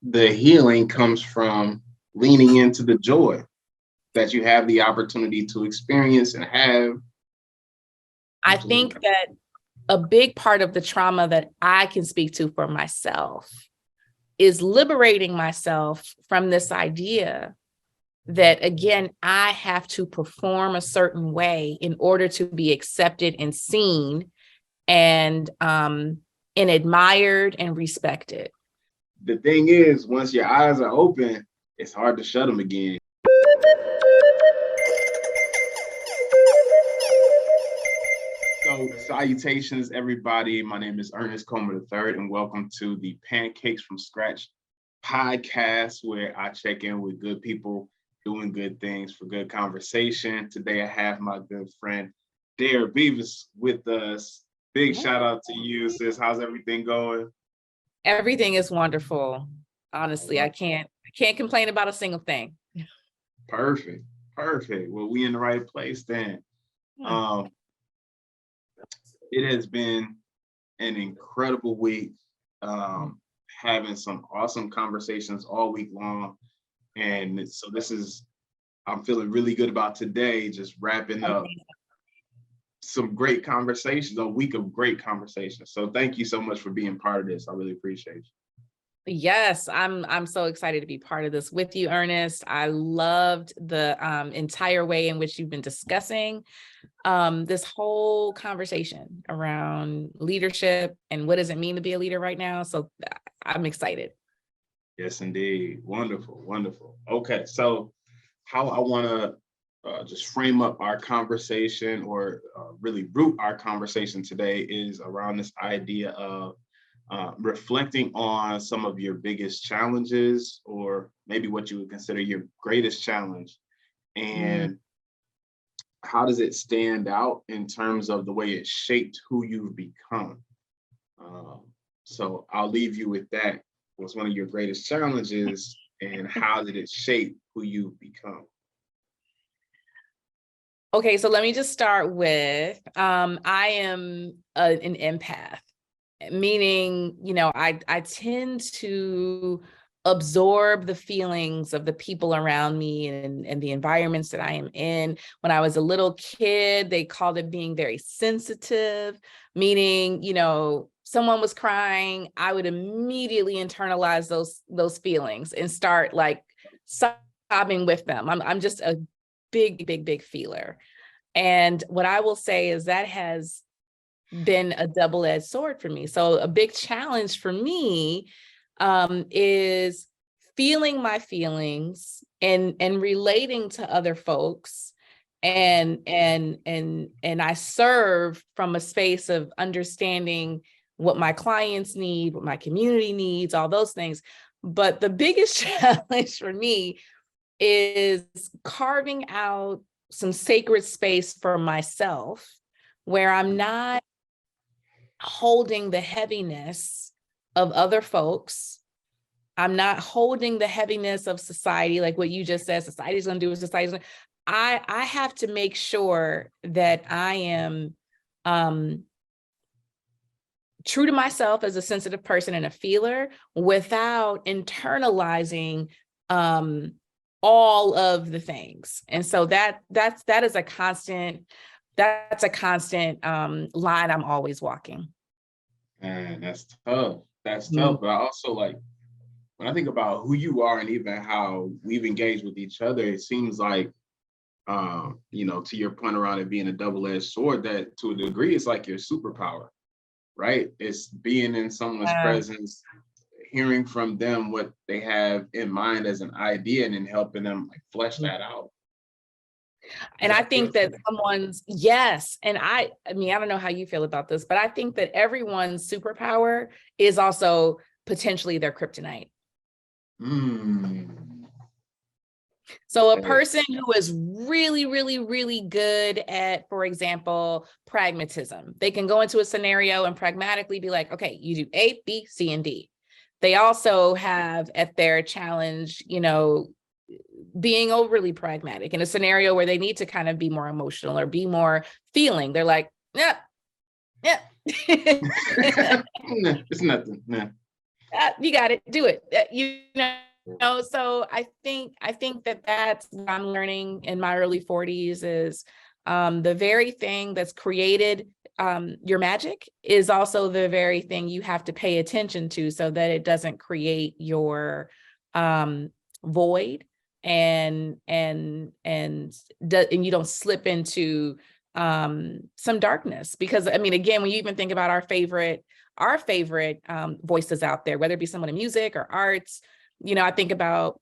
the healing comes from leaning into the joy that you have the opportunity to experience and have. I think that a big part of the trauma that I can speak to for myself is liberating myself from this idea that, again, I have to perform a certain way in order to be accepted and seen and admired and respected. The thing is, once your eyes are open, it's hard to shut them again. So salutations, everybody. My name is Ernest Comer III, and welcome to the Pancakes from Scratch podcast, where I check in with good people doing good things for good conversation. Today, I have my good friend, Dara Beevas, with us. Big shout out to you, sis. How's everything going? Everything is wonderful. Honestly, I can't complain about a single thing. Perfect. Well, we in the right place then. It has been an incredible week, having some awesome conversations all week long. And so I'm feeling really good about today, just wrapping up some great conversations, a week of great conversations. So thank you so much for being part of this. I really appreciate you. Yes, I'm so excited to be part of this with you, Ernest. I loved the entire way in which you've been discussing this whole conversation around leadership and what does it mean to be a leader right now. So I'm excited. Yes, indeed. Wonderful. Okay, so how I want to just frame up our conversation, or really root our conversation today, is around this idea of reflecting on some of your biggest challenges, or maybe what you would consider your greatest challenge, and how does it stand out in terms of the way it shaped who you've become. So I'll leave you with that. What's one of your greatest challenges, and how did it shape who you've become? Okay, so let me just start with, I am an empath. Meaning, I tend to absorb the feelings of the people around me and the environments that I am in. When I was a little kid, they called it being very sensitive, meaning, someone was crying, I would immediately internalize those feelings and start like sobbing with them. I'm just a big feeler. And what I will say is that has been a double-edged sword for me. So a big challenge for me is feeling my feelings and relating to other folks, and I serve from a space of understanding what my clients need, what my community needs, all those things. But the biggest challenge for me is carving out some sacred space for myself where I'm not holding the heaviness of other folks. I'm not holding the heaviness of society, like what you just said, society's gonna do what society's gonna. I have to make sure that I am true to myself as a sensitive person and a feeler without internalizing all of the things. And so that is a constant, that's a constant line I'm always walking. Man, that's tough. That's tough. But I also, like, when I think about who you are and even how we've engaged with each other, it seems like, to your point around it being a double-edged sword, that to a degree, it's like your superpower, right? It's being in someone's presence, hearing from them what they have in mind as an idea, and then helping them like flesh that out. And I think that and I mean, I don't know how you feel about this, but I think that everyone's superpower is also potentially their kryptonite. So a person who is really good at, for example, pragmatism, they can go into a scenario and pragmatically be like, okay, you do A, B, C, and D. They also have at their challenge, being overly pragmatic in a scenario where they need to kind of be more emotional or be more feeling. They're like, yeah. It's nothing. Nah. You got it. Do it. So I think that that's what I'm learning in my early 40s is the very thing that's created your magic is also the very thing you have to pay attention to so that it doesn't create your void and you don't slip into some darkness. Because I mean, again, when you even think about our favorite voices out there, whether it be someone in music or arts, I think about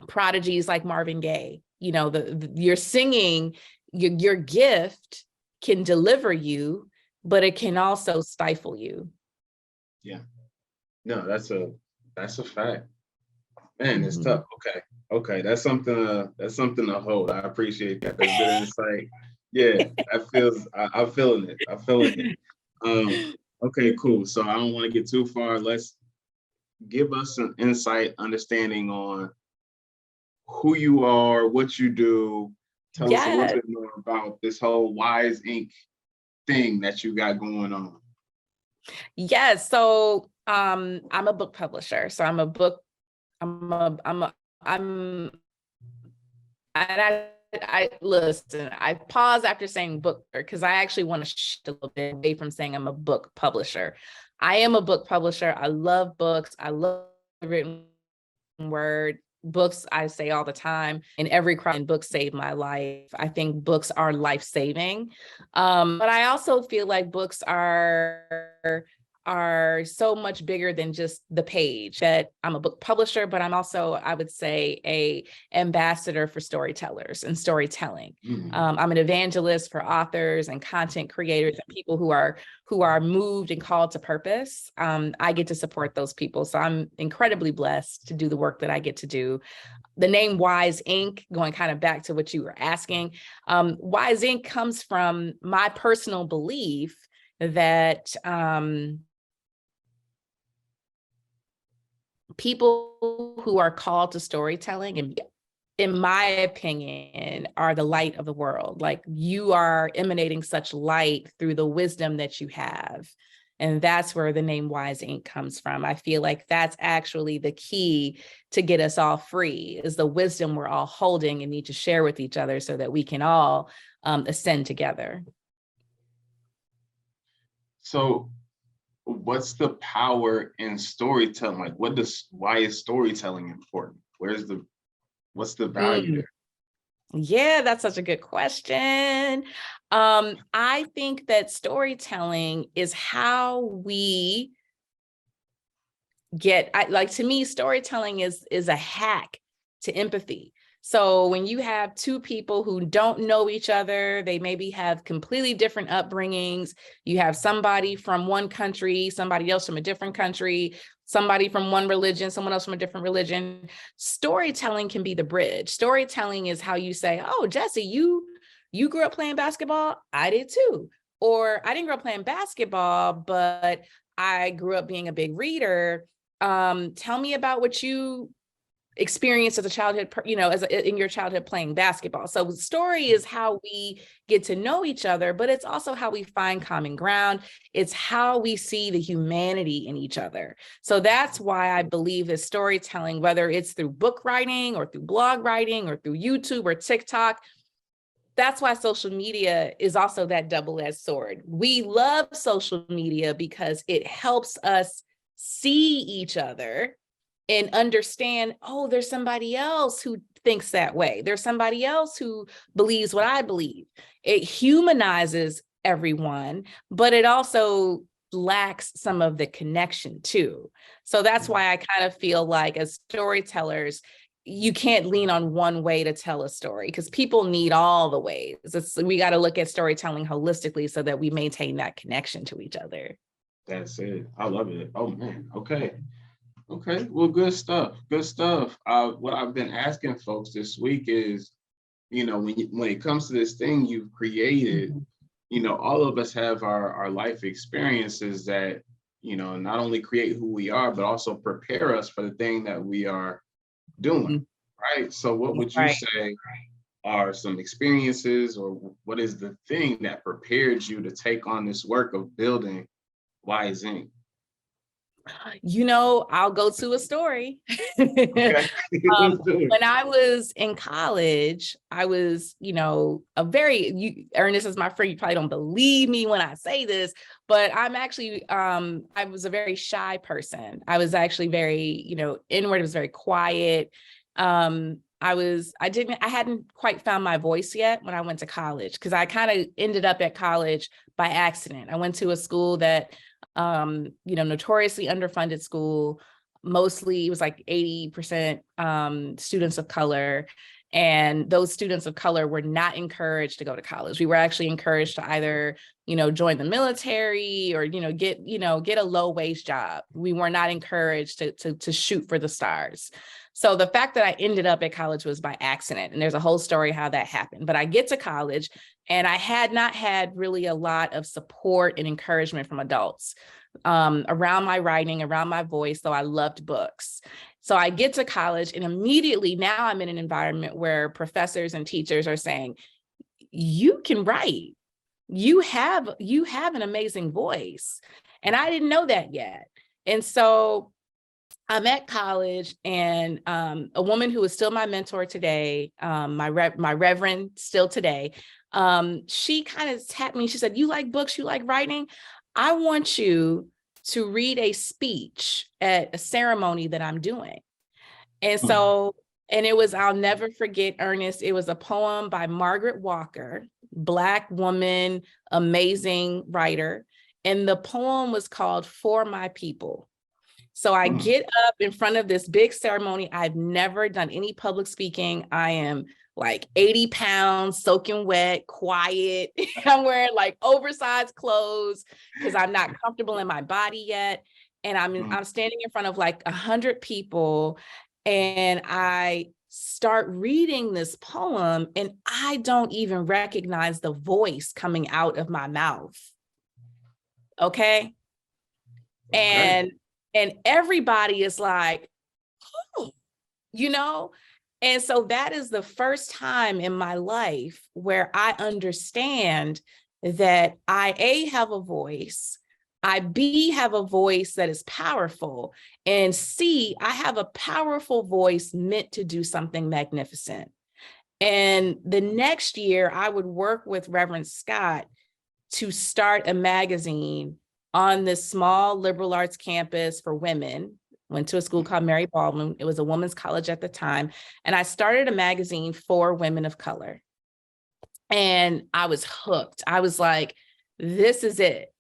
prodigies like Marvin Gaye. Your singing, your gift can deliver you, but it can also stifle you. Yeah. No, that's a fact. Man, it's tough. Okay. That's something to hold. I appreciate that. That's good insight. Yeah, I'm feeling it. I'm feeling it. Okay, cool. So I don't want to get too far. Let's give us some insight, understanding on who you are, what you do. Tell us a little Yes. bit more about this whole Wise Ink thing that you got going on. Yes. So I'm a book publisher. So I'm a book, I'm a, I'm a, I'm, and I listen, I pause after saying book because I actually want to shift a little bit away from saying I'm a book publisher. I am a book publisher. I love books. I love the written word. Books, I say all the time, in every crime, books saved my life. I think books are life-saving. But I also feel like books are so much bigger than just the page. That I'm a book publisher, but I'm also, I would say, a ambassador for storytellers and storytelling. I'm an evangelist for authors and content creators and people who are moved and called to purpose. I get to support those people. So I'm incredibly blessed to do the work that I get to do. The name Wise Ink, going kind of back to what you were asking, Wise Ink comes from my personal belief that people who are called to storytelling, and in my opinion, are the light of the world. Like, you are emanating such light through the wisdom that you have. And that's where the name Wise Ink comes from. I feel like that's actually the key to get us all free, is the wisdom we're all holding and need to share with each other so that we can all ascend together. So what's the power in storytelling? Like, why is storytelling important? What's the value there? Yeah, that's such a good question. I think that storytelling is how we to me, storytelling is a hack to empathy. So when you have two people who don't know each other, they maybe have completely different upbringings. You have somebody from one country, somebody else from a different country, somebody from one religion, someone else from a different religion. Storytelling can be the bridge. Storytelling is how you say, oh, Jesse, you grew up playing basketball. I did too. Or I didn't grow up playing basketball, but I grew up being a big reader. Tell me about what you experienced as a childhood, in your childhood playing basketball. So story is how we get to know each other, but it's also how we find common ground. It's how we see the humanity in each other. So that's why I believe that storytelling, whether it's through book writing or through blog writing or through YouTube or TikTok, that's why social media is also that double-edged sword. We love social media because it helps us see each other and understand, oh, there's somebody else who thinks that way. There's somebody else who believes what I believe. It humanizes everyone, but it also lacks some of the connection too. So that's why I kind of feel like, as storytellers, you can't lean on one way to tell a story, because people need all the ways. We got to look at storytelling holistically so that we maintain that connection to each other. That's it. I love it. Oh man. Okay. Well, good stuff. Good stuff. What I've been asking folks this week is, when it comes to this thing you've created, all of us have our life experiences that, not only create who we are, but also prepare us for the thing that we are doing. Right. So what would you say are some experiences, or what is the thing that prepared you to take on this work of building Wise Ink? I'll go to a story. Okay. Let's do it. When I was in college, I was, Ernest is my friend. You probably don't believe me when I say this, but I'm actually, I was a very shy person. I was actually very, inward. I was very quiet. I hadn't quite found my voice yet when I went to college, because I kind of ended up at college by accident. I went to a school that notoriously underfunded school. Mostly it was like 80% students of color. And those students of color were not encouraged to go to college. We were actually encouraged to either, join the military or, get a low wage job. We were not encouraged to shoot for the stars. So the fact that I ended up at college was by accident. And there's a whole story how that happened. But I get to college and I had not had really a lot of support and encouragement from adults around my writing, around my voice. So I loved books. So I get to college and immediately now I'm in an environment where professors and teachers are saying, you can write. You have an amazing voice. And I didn't know that yet. And so I'm at college, and a woman who is still my mentor today, my reverend still today, she kind of tapped me. She said, you like books, you like writing? I want you to read a speech at a ceremony that I'm doing. And so, and it was, I'll never forget, Ernest, it was a poem by Margaret Walker, Black woman, amazing writer. And the poem was called For My People. So I get up in front of this big ceremony. I've never done any public speaking. I am like 80 pounds, soaking wet, quiet. I'm wearing like oversized clothes because I'm not comfortable in my body yet. And I'm standing in front of like 100 people, and I start reading this poem, and I don't even recognize the voice coming out of my mouth. Okay. And everybody is like, oh, and so that is the first time in my life where I understand that I, A, have a voice, I, B, have a voice that is powerful, and C, I have a powerful voice meant to do something magnificent. And the next year, I would work with Reverend Scott to start a magazine on this small liberal arts campus for women. Went to a school called Mary Baldwin. It was a women's college at the time. And I started a magazine for women of color. And I was hooked. I was like, this is it.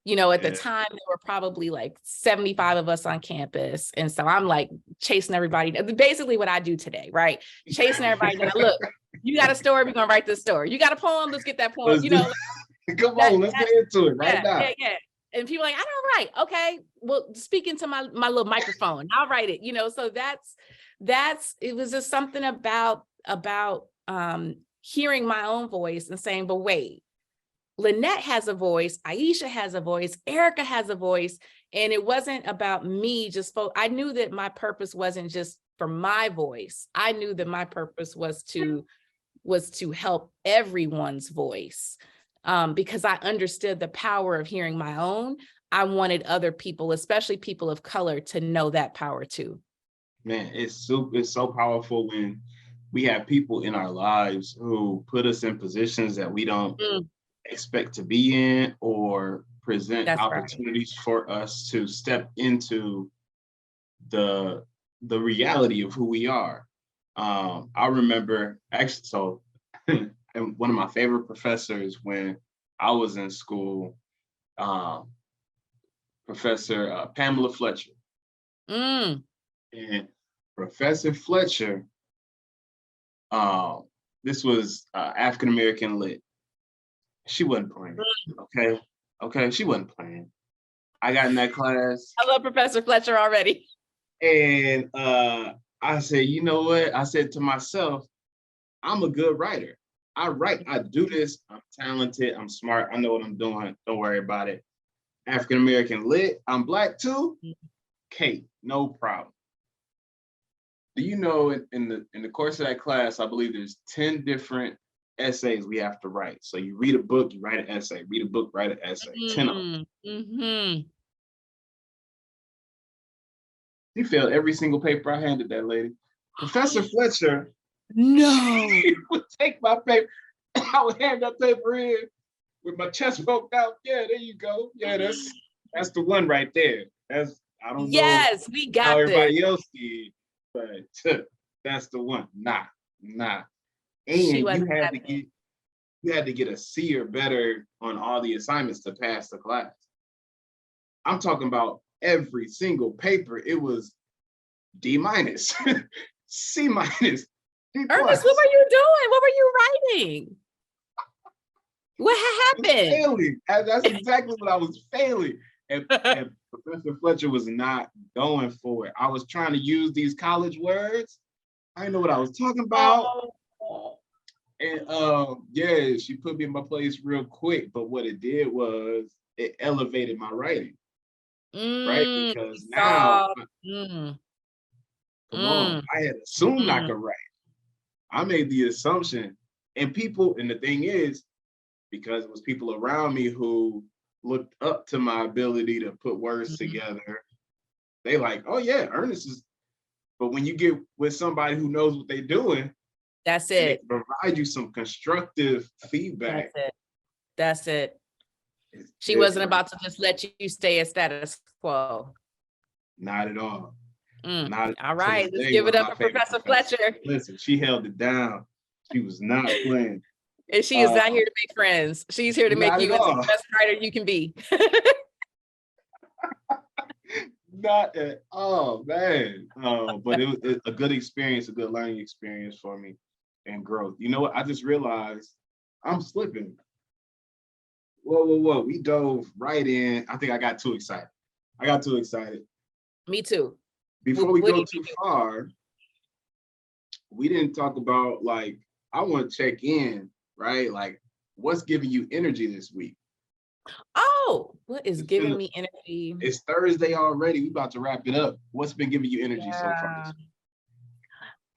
At the time, there were probably like 75 of us on campus. And so I'm like chasing everybody. Basically what I do today, right? Chasing everybody down. Look, you got a story, we're going to write this story. You got a poem, let's get that poem. Come on, let's get into it right now. Yeah. And people are like, I don't write. Okay, well, speak into my little microphone. I'll write it. So it was just something about hearing my own voice and saying, but wait, Lynette has a voice, Aisha has a voice, Erica has a voice. And it wasn't about me I knew that my purpose wasn't just for my voice. I knew that my purpose was to help everyone's voice. Because I understood the power of hearing my own. I wanted other people, especially people of color, to know that power too. Man, it's so powerful when we have people in our lives who put us in positions that we don't expect to be in, or present opportunities for us to step into the reality of who we are. I remember actually, and one of my favorite professors when I was in school, Professor Pamela Fletcher. And Professor Fletcher, this was African American lit. She wasn't playing. Okay, she wasn't playing. I got in that class. I love Professor Fletcher already. And I said, you know what? I said to myself, I'm a good writer. I write, I do this, I'm talented, I'm smart, I know what I'm doing, don't worry about it. African American lit, I'm Black too, Kate, no problem. Do you know in the course of that class, I believe there's 10 different essays we have to write. So you read a book, you write an essay, read a book, write an essay, 10 of them. She failed every single paper I handed that lady. Professor Fletcher, No. she would take my paper. I would hand that paper in with my chest poked out. Yeah, there you go. Yeah, that's the one right there. I don't know Yes, we how got this. everybody else did, but that's the one. Nah. She And wasn't having it. you had to get a C or better on all the assignments to pass the class. I'm talking about every single paper. It was D minus, C minus, D Ernest, plus. what were you doing? What were you writing? What happened? Failing. That's exactly what I was failing. And Professor Fletcher was not going for it. I was trying to use these college words. I didn't know what I was talking about. Oh. And yeah, she put me in my place real quick. But what it did was it elevated my writing, right? Because now, Saw. Mm, come on, I had assumed I mm. could write. I made the assumption, and the thing is, because it was people around me who looked up to my ability to put words together, they like, oh yeah, Ernest is. But when you get with somebody who knows what they're doing, That's and they it. provide you some constructive feedback, That's it. it's She wasn't different. about to just let you stay at status quo. Not at all. Not All to right, this let's day, give one it of up my for favorite Professor professors. Fletcher. Listen, she held it down. She was not playing. And she is not here to make friends. She's here to make Not at you into all. the best writer you can be. Not at all, man. But it was a good experience, a good learning experience for me and growth. You know what? I just realized I'm slipping. Whoa. We dove right in. I think I got too excited. Me too. Before we What do go you too mean? far, we didn't talk about, like, I want to check in, right? Like, what's giving you energy this week? Oh, what is It's giving been me energy? It's Thursday already. We about to wrap it up. What's been giving you energy so far this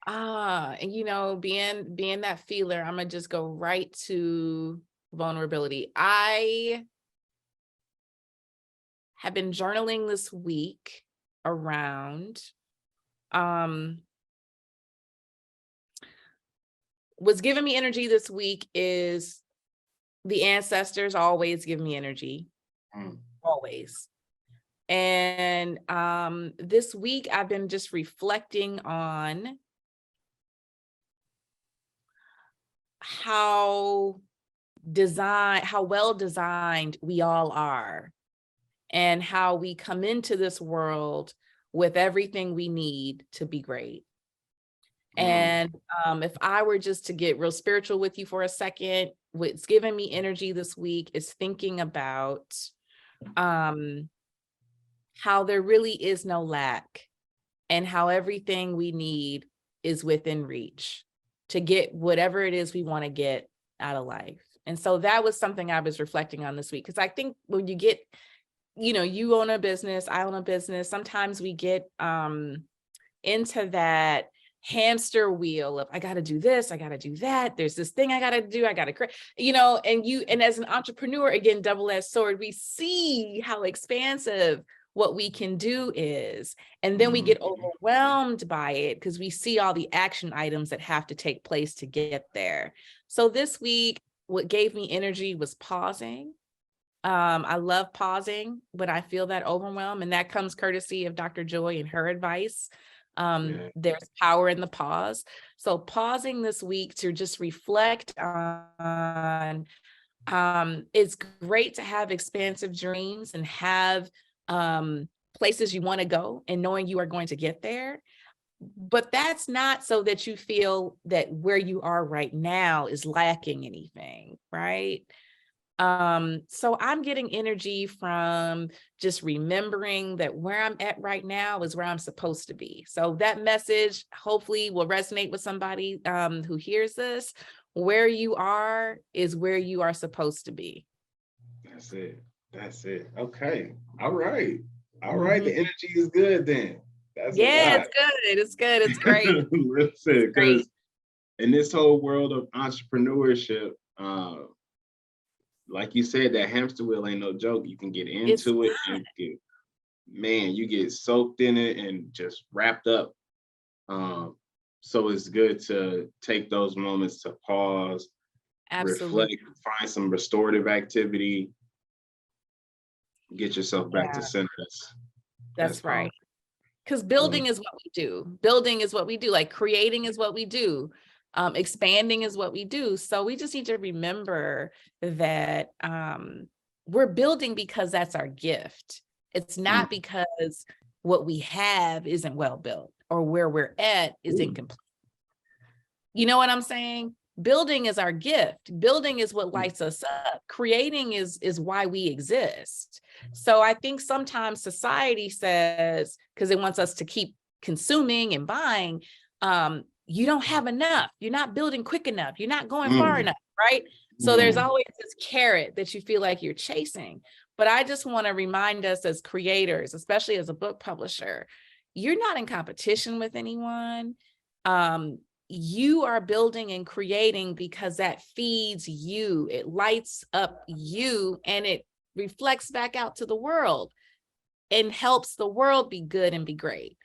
Yeah. week? And being that feeler, I'm gonna just go right to vulnerability. I have been journaling this week around what's giving me energy this week is the ancestors always give me energy. Always. And this week I've been just reflecting on how well designed we all are, and how we come into this world with everything we need to be great. And if I were just to get real spiritual with you for a second, what's giving me energy this week is thinking about how there really is no lack, and how everything we need is within reach to get whatever it is we want to get out of life. And so that was something I was reflecting on this week, because I think when you get, you own a business, I own a business, sometimes we get into that hamster wheel of, I got to do this, I got to do that, there's this thing I got to do, I got to create, and as an entrepreneur, again, double-edged sword, we see how expansive what we can do is, and then we get overwhelmed by it because we see all the action items that have to take place to get there. So this week, what gave me energy was pausing. I love pausing when I feel that overwhelm, and that comes courtesy of Dr. Joy and her advice. There's power in the pause. So pausing this week to just reflect on, it's great to have expansive dreams and have places you want to go and knowing you are going to get there. But that's not so that you feel that where you are right now is lacking anything, right? So I'm getting energy from just remembering that where I'm at right now is where I'm supposed to be. So that message hopefully will resonate with somebody who hears this. Where you are is where you are supposed to be. That's it. Okay. All right. The energy is good then. That's a Yeah, lot. it's good. It's great. Listen, because in this whole world of entrepreneurship, like you said, that hamster wheel ain't no joke. You can get into it and man, you get soaked in it and just wrapped up. So it's good to take those moments to pause, Absolutely. reflect, find some restorative activity, get yourself back to Yeah, center. That's that's powerful. right. Because Um, building is what we do. Building is what we do. Like creating is what we do. Expanding is what we do. So we just need to remember that we're building because that's our gift. It's mm, not because what we have isn't well built or where we're at is mm, incomplete. You know what I'm saying? Building is our gift. Building is what mm, lights us up. Creating is why we exist. So I think sometimes society says, because it wants us to keep consuming and buying, you don't have enough. You're not building quick enough. You're not going far mm, enough, right? So there's mm. always this carrot that you feel like you're chasing. But I just want to remind us as creators, especially as a book publisher, you're not in competition with anyone. You are building and creating because that feeds you, it lights up you, and it reflects back out to the world and helps the world be good and be great.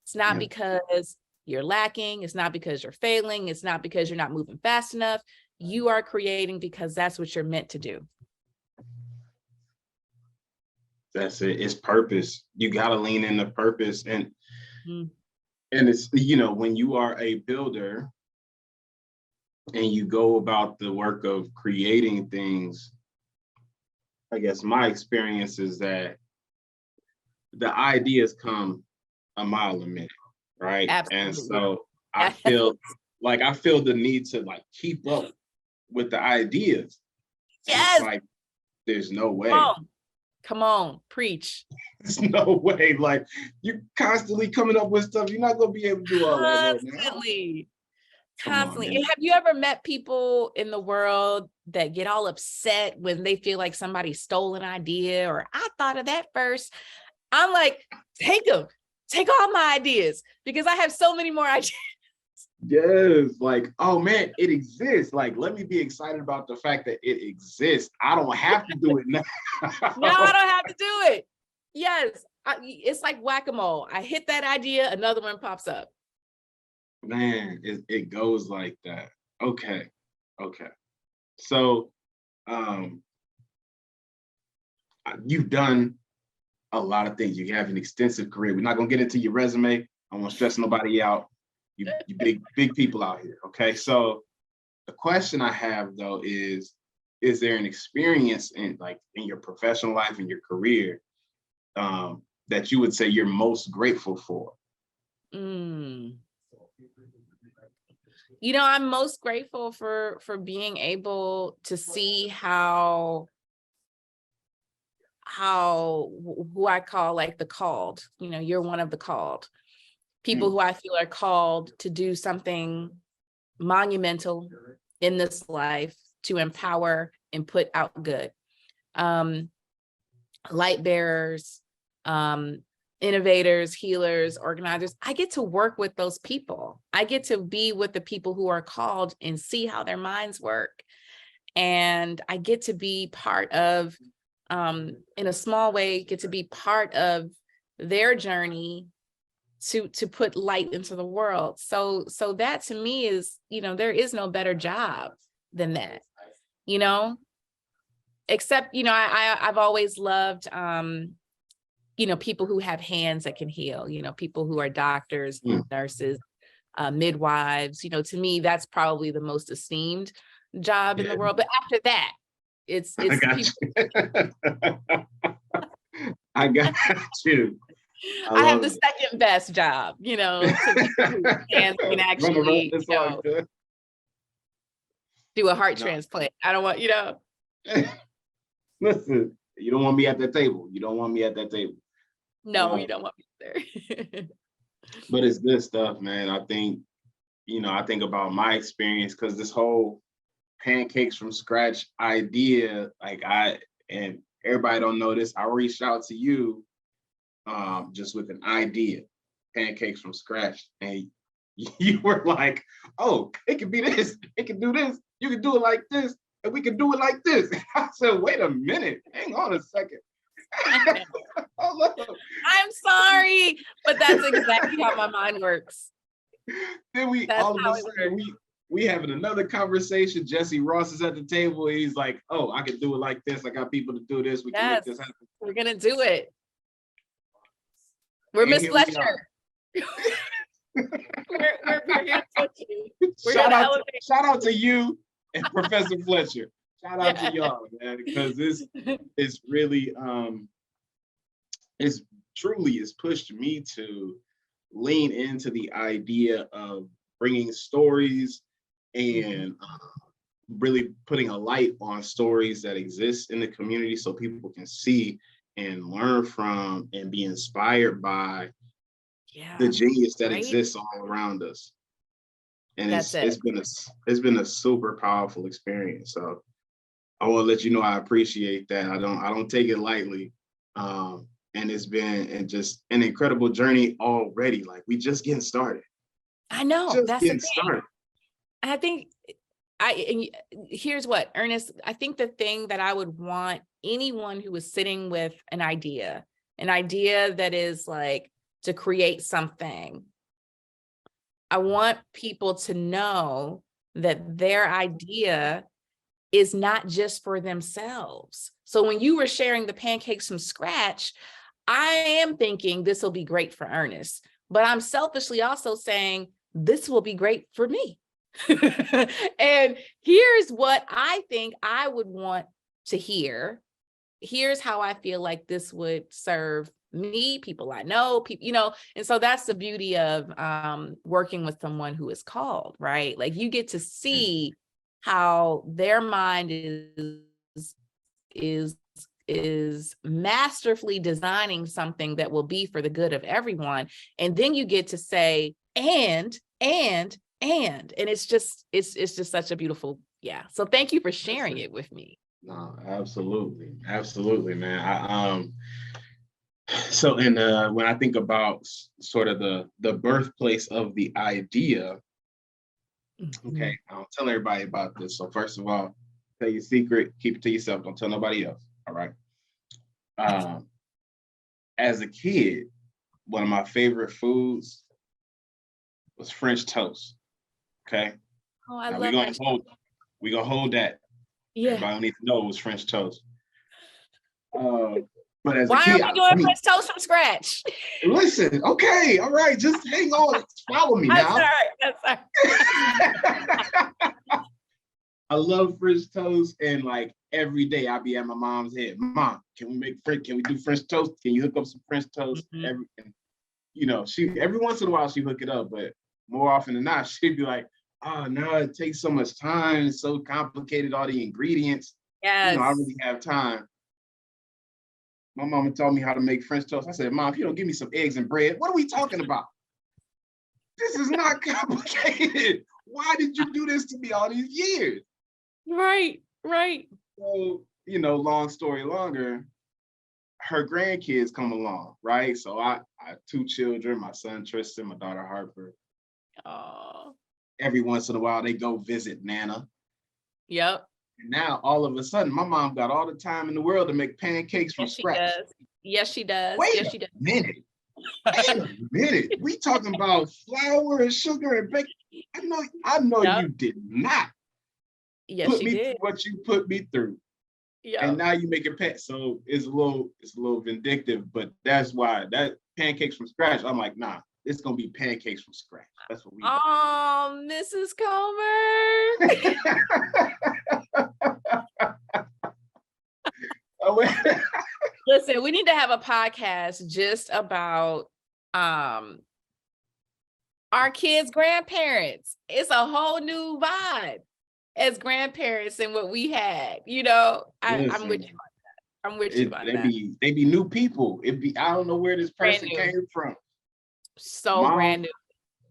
It's not Yeah, because you're lacking, it's not because you're failing, it's not because you're not moving fast enough. You are creating because that's what you're meant to do. that's it. It's purpose. You got to lean into purpose, Mm. and it's, when you are a builder and you go about the work of creating things, I guess my experience is that the ideas come a mile a minute, right? And Absolutely. so I feel the need to like keep up with the ideas. And it's Yes, like, there's no come way. on, come on, preach. There's no way. Like, you're constantly coming up with stuff. You're not gonna be able to do all that right now. Constantly. Come on, Constantly. man. And have you ever met people in the world that get all upset when they feel like somebody stole an idea or I thought of that first? I'm like, take them, take all my ideas because I have so many more ideas. Yes, like, oh man, it exists. Like, let me be excited about the fact that it exists. I don't have to do it now. Now I don't have to do it. Yes, it's like whack-a-mole. I hit that idea, another one pops up. Man, it goes like that. Okay. Okay. So um you've done a lot of things. You have an extensive career. We're not gonna get into your resume. I won't stress nobody out. You big people out here. Okay. So the question I have though is there an experience in your professional life and your career that you would say you're most grateful for? Mm. I'm most grateful for being able to see how who I call like the called, you're one of the called people Mm, who I feel are called to do something monumental in this life to empower and put out good. Um, Light bearers, um, innovators, healers, organizers. I get to work with those people. I get to be with the people who are called and see how their minds work. And I get to be part of, in a small way, get to be part of their journey to put light into the world. So that to me is, there is no better job than that, you know, except, I've always loved, people who have hands that can heal, people who are doctors, mm. nurses, midwives, to me, that's probably the most esteemed job in the Yeah, world. But after that, it's I the got people. you. I got you. I I have love the second best job, to people whose hands can it. Run around, actually, it's all good. do a heart No, transplant. I don't want, listen, you don't want me at that table. You don't want me at that table. no, you Um, don't want me there. but it's good stuff, man. I think about my experience because this whole pancakes from scratch idea, and everybody don't know this, I reached out to you just with an idea, pancakes from scratch. And you were like, oh, it could be this, it could do this, you could do it like this, and we could do it like this. I said, wait a minute, hang on a second. I know. I'm sorry, but that's exactly how my mind works. Then we That's all of how a it sudden works. we having another conversation. Jesse Ross is at the table. He's like, "Oh, I can do it like this. I got people to do this. We can make Yes, this happen." we're gonna do it. We're And Miss here we are. Fletcher. We're here to put you. We're here Shout to out, elevate. shout out to you and Professor Fletcher. Shout out to Yeah. y'all, man, because this is really it's truly has pushed me to lean into the idea of bringing stories and really putting a light on stories that exist in the community so people can see and learn from and be inspired by Yeah. the genius that Right? exists all around us. And That's it's been a super powerful experience. So I want to let you know I appreciate that. I don't take it lightly. And it's been just an incredible journey already. Like we just getting started. I know. Just That's the getting thing. started. I think here's what, Ernest, I think the thing that I would want anyone who is sitting with an idea that is like to create something, I want people to know that their idea is not just for themselves. So when you were sharing the pancakes from scratch, I am thinking this will be great for Ernest, but I'm selfishly also saying this will be great for me. And here's what I think I would want to hear. Here's how I feel like this would serve me, people I know, people, and so that's the beauty of working with someone who is called, right? Like you get to see how their mind is masterfully designing something that will be for the good of everyone. And then you get to say, and it's just such a beautiful, yeah. So thank you for sharing it with me. No, absolutely, man. So and when I think about sort of the birthplace of the idea, okay, I'll tell everybody about this. So first of all, tell your secret, keep it to yourself, don't tell nobody else. All right. As a kid, one of my favorite foods was French toast. Okay. Oh, I Now love that. we're gonna hold that. Yeah. Everybody don't need to know it was French toast. But as a Why kid, are we doing French toast from scratch? Listen, okay, all right, just hang on, follow me now. That's all right. I love French toast, and like every day I'll be at my mom's head. Mom, can we do French toast? Can you hook up some French toast? She every once in a while she hook it up, but more often than not, she'd be like, "Oh no, it takes so much time, it's so complicated, all the ingredients. Yes. I don't really have time." My mama taught me how to make French toast. I said, "Mom, if you don't give me some eggs and bread, what are we talking about? This is not complicated. Why did you do this to me all these years?" Right. So, long story longer, her grandkids come along, right? So I have two children, my son Tristan, my daughter Harper. Oh. Every once in a while, they go visit Nana. Yep. And now, all of a sudden, my mom got all the time in the world to make pancakes from scratch. Yes, she does. Wait a minute. We talking about flour and sugar and baking. I know you did not put me through what you put me through. Yep. And now you make it so it's a little vindictive, but that's why that pancakes from scratch. I'm like, nah, it's gonna be pancakes from scratch. That's what we do. Oh, Mrs. Comer. Listen, we need to have a podcast just about our kids' grandparents. It's a whole new vibe as grandparents and what we had. I'm with you on that. I'm with you on that. They be new people. I don't know where this person came from. So brand new.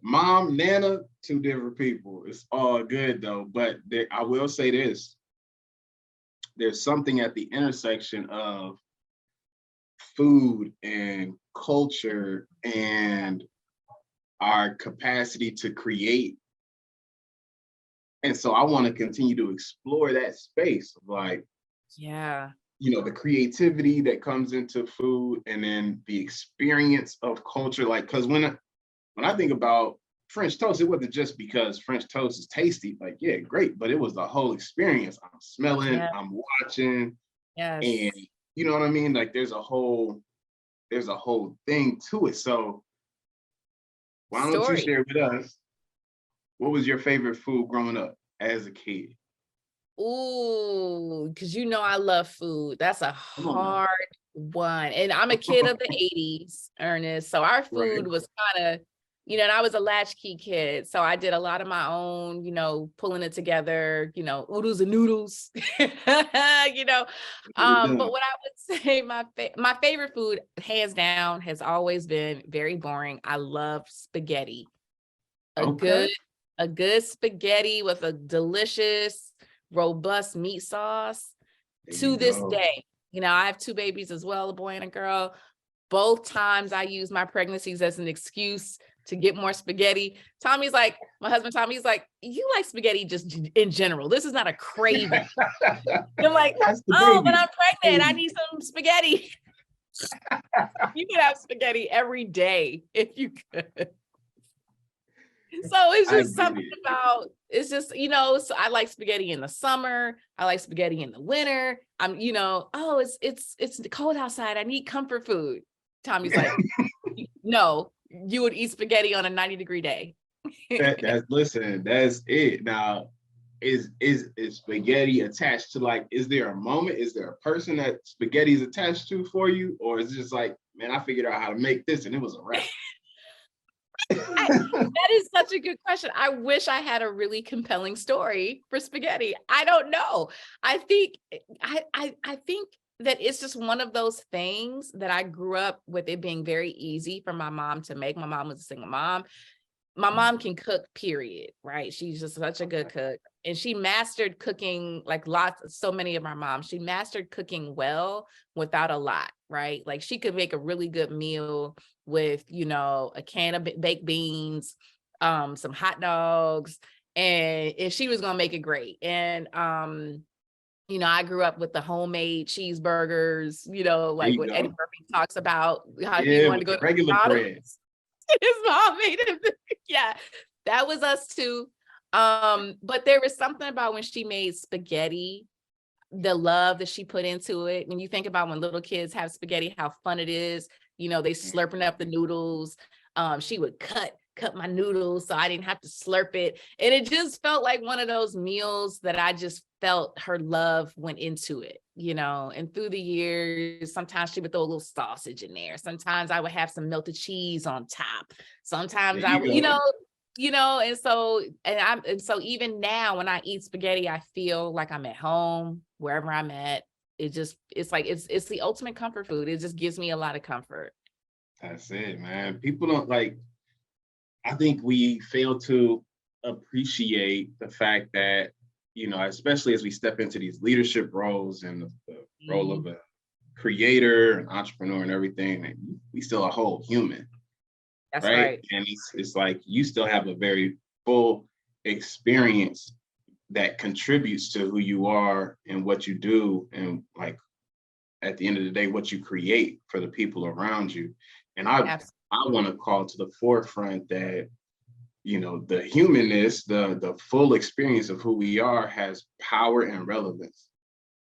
Mom, Nana, two different people. It's all good though. But I will say this. There's something at the intersection of food and culture and our capacity to create. And so I want to continue to explore that space of like, yeah, the creativity that comes into food, and then the experience of culture. Like, because when I think about French toast, it wasn't just because French toast is tasty, like, yeah, great, but it was the whole experience. I'm smelling, Yeah. I'm watching, and Yes. you know what I mean? Like there's a whole thing to it. So why don't you Story. share with us what was your favorite food growing up as a kid? Ooh, because I love food. That's a Come on now. hard one. And I'm a kid of the 80s, Ernest. So our food Right. was kind of, and I was a latchkey kid. So I did a lot of my own, pulling it together, oodles and noodles, you know. Get it But done. what I would say my favorite food, hands down, has always been very boring. I love spaghetti. A Okay. good, a good spaghetti with a delicious robust meat sauce There to you this go. day. I have two babies as well, a boy and a girl. Both times I use my pregnancies as an excuse to get more spaghetti. Tommy's like, my husband Tommy's like, you like spaghetti just in general. This is not a craving. I'm like, That's the oh, but baby. I'm pregnant. I Baby. need some spaghetti. You could have spaghetti every day if you could. So it's I just get something it. about it's just, so I like spaghetti in the summer. I like spaghetti in the winter. Oh, it's cold outside. I need comfort food. Tommy's like, no, you would eat spaghetti on a 90-degree day. Listen, that's it. Now, is spaghetti attached to, like, is there a moment? Is there a person that spaghetti is attached to for you? Or is it just like, man, I figured out how to make this and it was a wrap? That is such a good question. I wish I had a really compelling story for spaghetti. I don't know. I think I think that it's just one of those things that I grew up with it being very easy for my mom to make. My mom was a single mom. My mom can cook, period, right? She's just such a good cook. And she mastered cooking like so many of our moms. She mastered cooking well without a lot, right? Like she could make a really good meal with, a can of baked beans, some hot dogs, and if she was gonna make it great. And I grew up with the homemade cheeseburgers, There like you what Eddie go. Murphy talks about, how he Yeah, wanted to with go the to regular bread. McDonald's. His mom made him. Yeah, that was us too. But there was something about when she made spaghetti, the love that she put into it. When you think about when little kids have spaghetti, how fun it is, they slurping up the noodles. She would cut my noodles so I didn't have to slurp it. And it just felt like one of those meals that I just felt her love went into it, and through the years, sometimes she would throw a little sausage in there. Sometimes I would have some melted cheese on top. Sometimes There I you would, go. and so even now when I eat spaghetti, I feel like I'm at home wherever I'm at. It's like it's the ultimate comfort food. It just gives me a lot of comfort. That's it, man. People don't like, I think we fail to appreciate the fact that, especially as we step into these leadership roles and the role of a creator and entrepreneur and everything, and we still a whole human, That's right? right. And it's like you still have a very full experience that contributes to who you are and what you do, and like at the end of the day, what you create for the people around you. And I want to call to the forefront that the humanness, the full experience of who we are has power and relevance.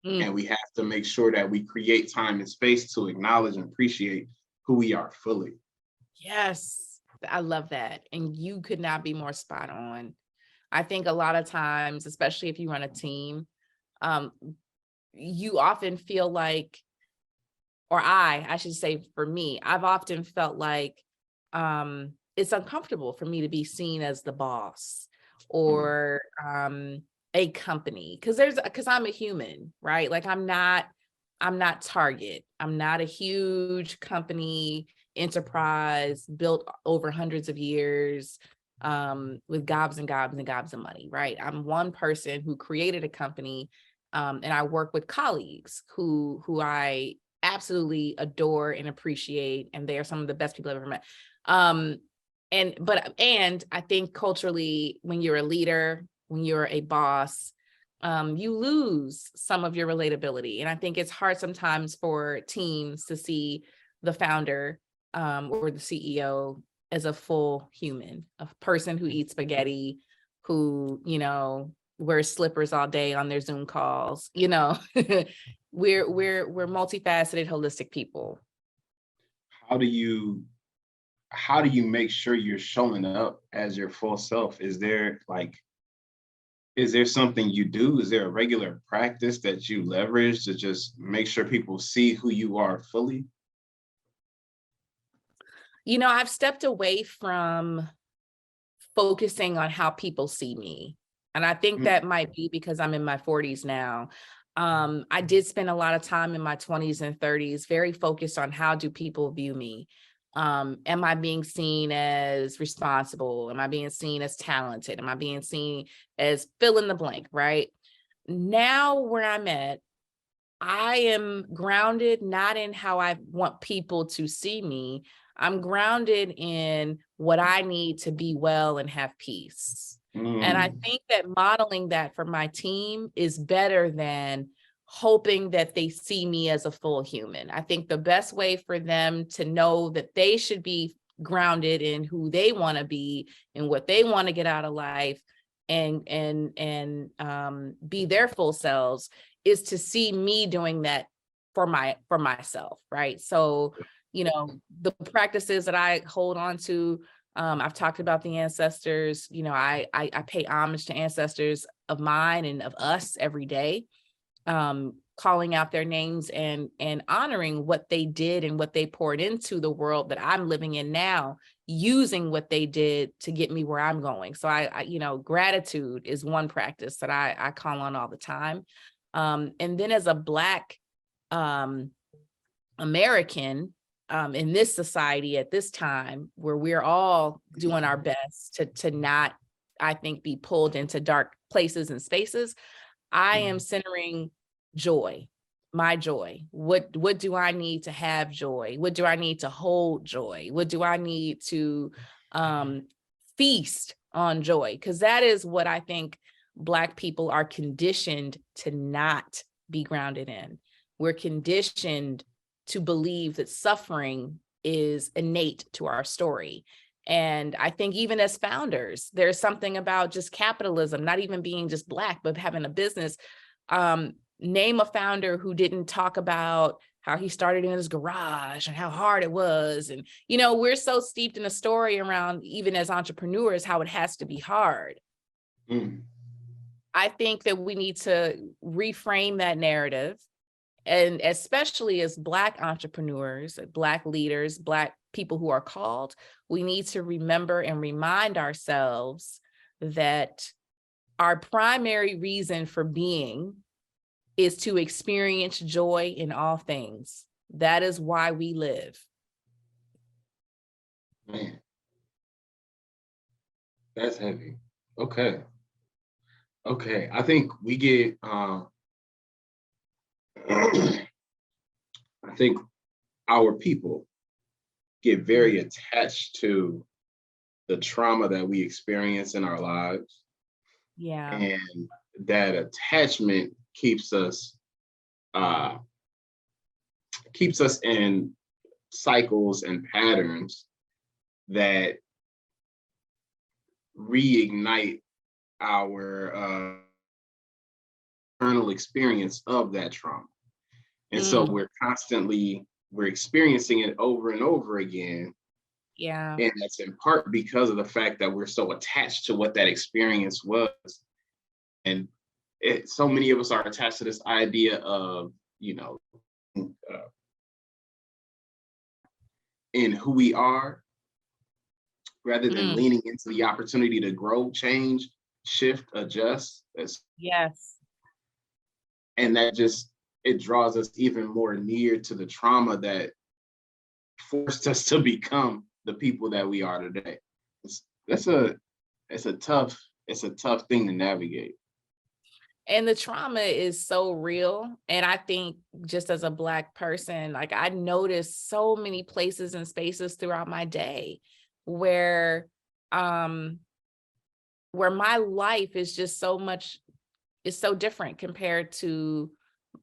Absolutely. And we have to make sure that we create time and space to acknowledge and appreciate who we are fully. Yes, I love that. And you could not be more spot on. I think a lot of times, especially if you run a team, um, you often feel like, or I should say for me, I've often felt like it's uncomfortable for me to be seen as the boss Mm. or a company because I'm a human, right? Like I'm not Target. I'm not a huge company enterprise built over hundreds of years with gobs and gobs and gobs of money, right? I'm one person who created a company, and I work with colleagues who I absolutely adore and appreciate, and they are some of the best people I've ever met. And I think culturally, when you're a leader, when you're a boss, you lose some of your relatability. And I think it's hard sometimes for teams to see the founder or the CEO as a full human, a person who eats spaghetti, who, wears slippers all day on their Zoom calls. We're multifaceted, holistic people. How do you make sure you're showing up as your full self? Is there something you do? Is there a regular practice that you leverage to just make sure people see who you are fully? I've stepped away from focusing on how people see me. And I think that might be because I'm in my 40s now. I did spend a lot of time in my 20s and 30s very focused on how do people view me? Am I being seen as responsible? Am I being seen as talented? Am I being seen as fill in the blank, right? Now where I'm at, I am grounded not in how I want people to see me. I'm grounded in what I need to be well and have peace. And I think that modeling that for my team is better than hoping that they see me as a full human. I think the best way for them to know that they should be grounded in who they want to be and what they want to get out of life and be their full selves is to see me doing that for myself, right? So, the practices that I hold on to, I've talked about the ancestors. I pay homage to ancestors of mine and of us every day, calling out their names and honoring what they did and what they poured into the world that I'm living in now, using what they did to get me where I'm going. So I gratitude is one practice that I call on all the time. And then as a Black American, in this society at this time where we're all doing our best to not, I think, be pulled into dark places and spaces, I am centering joy, my joy. What do I need to have joy? What do I need to hold joy? What do I need to feast on joy? Because that is what I think Black people are conditioned to not be grounded in. We're conditioned to believe that suffering is innate to our story. And I think even as founders, there's something about just capitalism, not even being just Black, but having a business. Name a founder who didn't talk about how he started in his garage and how hard it was. And, we're so steeped in a story around, even as entrepreneurs, how it has to be hard. I think that we need to reframe that narrative. And especially as Black entrepreneurs, Black leaders, Black people who are called, we need to remember and remind ourselves that our primary reason for being is to experience joy in all things. That is why we live. Man, that's heavy. Okay. I think we get I think our people get very attached to the trauma that we experience in our lives. Yeah. And that attachment keeps us in cycles and patterns that reignite our internal experience of that trauma. And so we're experiencing it over and over again. Yeah. And that's in part because of the fact that we're so attached to what that experience was. And so many of us are attached to this idea of, in who we are, rather than leaning into the opportunity to grow, change, shift, adjust. Yes. And that it draws us even more near to the trauma that forced us to become the people that we are today. It's a tough thing to navigate. And the trauma is so real. And I think just as a Black person, I noticed so many places and spaces throughout my day where my life is just so much is so different compared to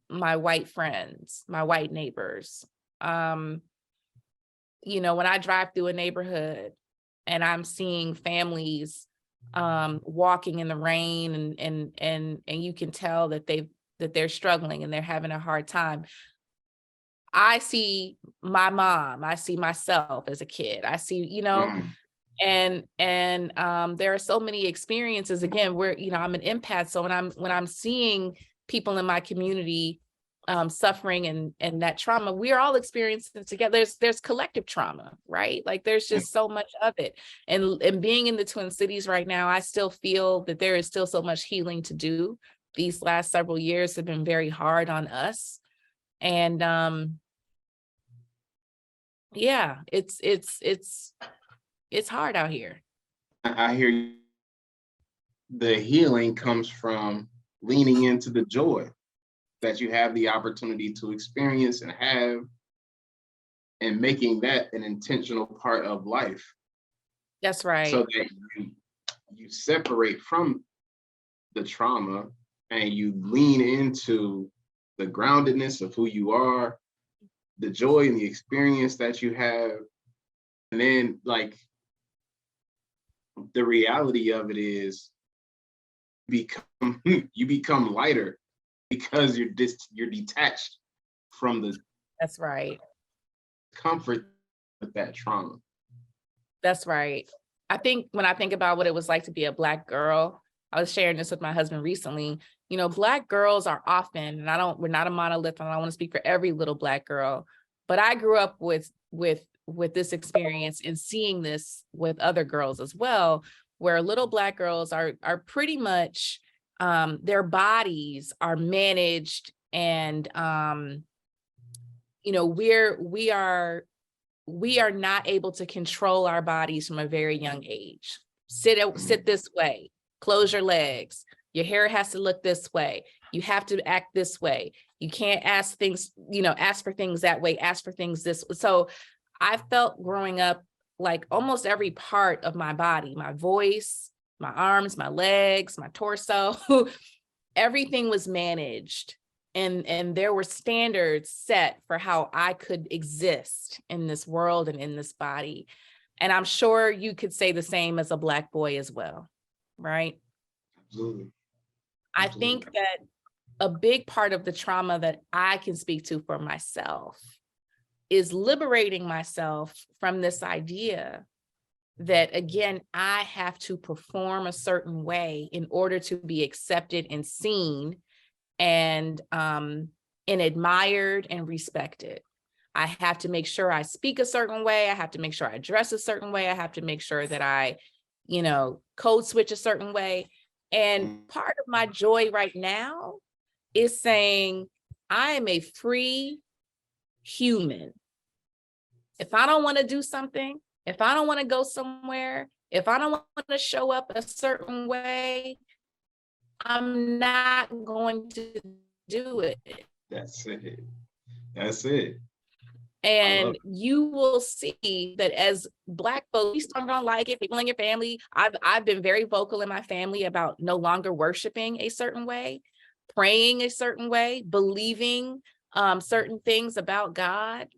my white friends, my white neighbors. When I drive through a neighborhood and I'm seeing families walking in the rain, and you can tell that they're struggling and they're having a hard time. I see my mom, I see myself as a kid. I see, Mm. and there are so many experiences, again, where I'm an empath. So when I'm seeing people in my community suffering and that trauma, we are all experiencing it together. There's collective trauma, right? Like there's just so much of it. And being in the Twin Cities right now, I still feel that there is still so much healing to do. These last several years have been very hard on us. And yeah, it's hard out here. I hear you. The healing comes from leaning into the joy that you have the opportunity to experience and have, and making that an intentional part of life, That's so right. that you separate from the trauma and you lean into the groundedness of who you are, the joy and the experience that you have. And then, like, the reality of it is become you become lighter because you're detached from the That's right. comfort of that trauma. That's right. I think when I think about what it was like to be a Black girl, I was sharing this with my husband recently. Black girls are often, and we're not a monolith, and I don't want to speak for every little Black girl, but I grew up with this experience and seeing this with other girls as well, where little Black girls are pretty much their bodies are managed, and we are not able to control our bodies from a very young age. Sit this way, close your legs. Your hair has to look this way. You have to act this way. You can't ask for things that way, ask for things this way. So I felt growing up like almost every part of my body, my voice, my arms, my legs, my torso, everything was managed. And there were standards set for how I could exist in this world and in this body. And I'm sure you could say the same as a Black boy as well, right? Absolutely. I Absolutely. think that a big part of the trauma that I can speak to for myself is liberating myself from this idea that, again, I have to perform a certain way in order to be accepted and seen and admired and respected. I have to make sure I speak a certain way. I have to make sure I dress a certain way. I have to make sure that I, code switch a certain way. And part of my joy right now is saying, I am a free human. If I don't want to do something, if I don't want to go somewhere, if I don't want to show up a certain way, I'm not going to do it. That's it. That's it. And you will see that as Black folks, you don't like it, people in your family. I've been very vocal in my family about no longer worshiping a certain way, praying a certain way, believing certain things about God.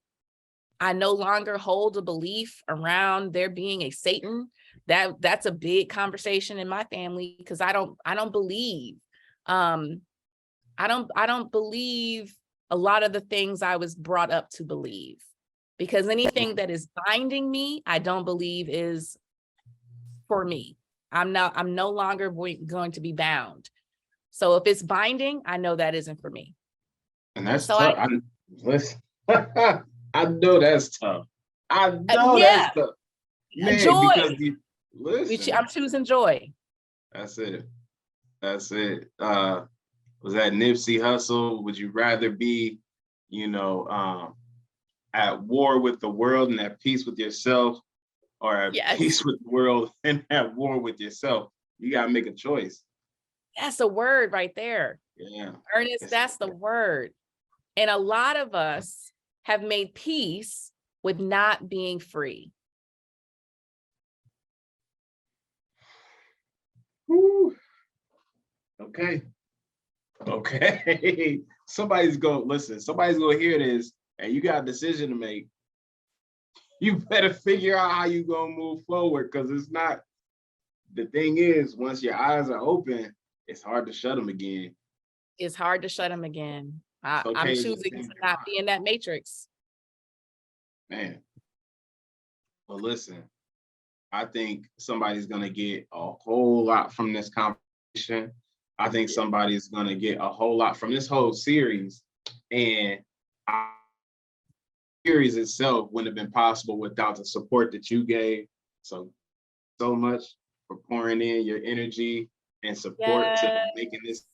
I no longer hold a belief around there being a Satan. That's a big conversation in my family, because I don't believe I don't believe a lot of the things I was brought up to believe, because anything that is binding me, I don't believe is for me. I'm no longer going to be bound. So if it's binding, I know that isn't for me. And that's So tough. Listen, I know that's tough. I know yeah, that's tough. Man, joy. because listen, I'm choosing joy. that's it. That's it. Was that Nipsey Hussle? Would you rather be, at war with the world and at peace with yourself, or at Yes, peace with the world and at war with yourself? You gotta make a choice. that's a word right there. Yeah. Ernest, that's the word. And a lot of us have made peace with not being free. Whew. Okay. Okay. Somebody's gonna hear this and you got a decision to make. You better figure out how you gonna move forward, because it's not, the thing is, once your eyes are open, it's hard to shut them again. It's hard to shut them again. It's I'm okay to choosing to think not about be in that matrix. it. Man. But listen, I think somebody's gonna get a whole lot from this conversation. I think somebody's gonna get a whole lot from this whole series. And series itself wouldn't have been possible without the support that you gave. So much for pouring in your energy and support to Yes. making this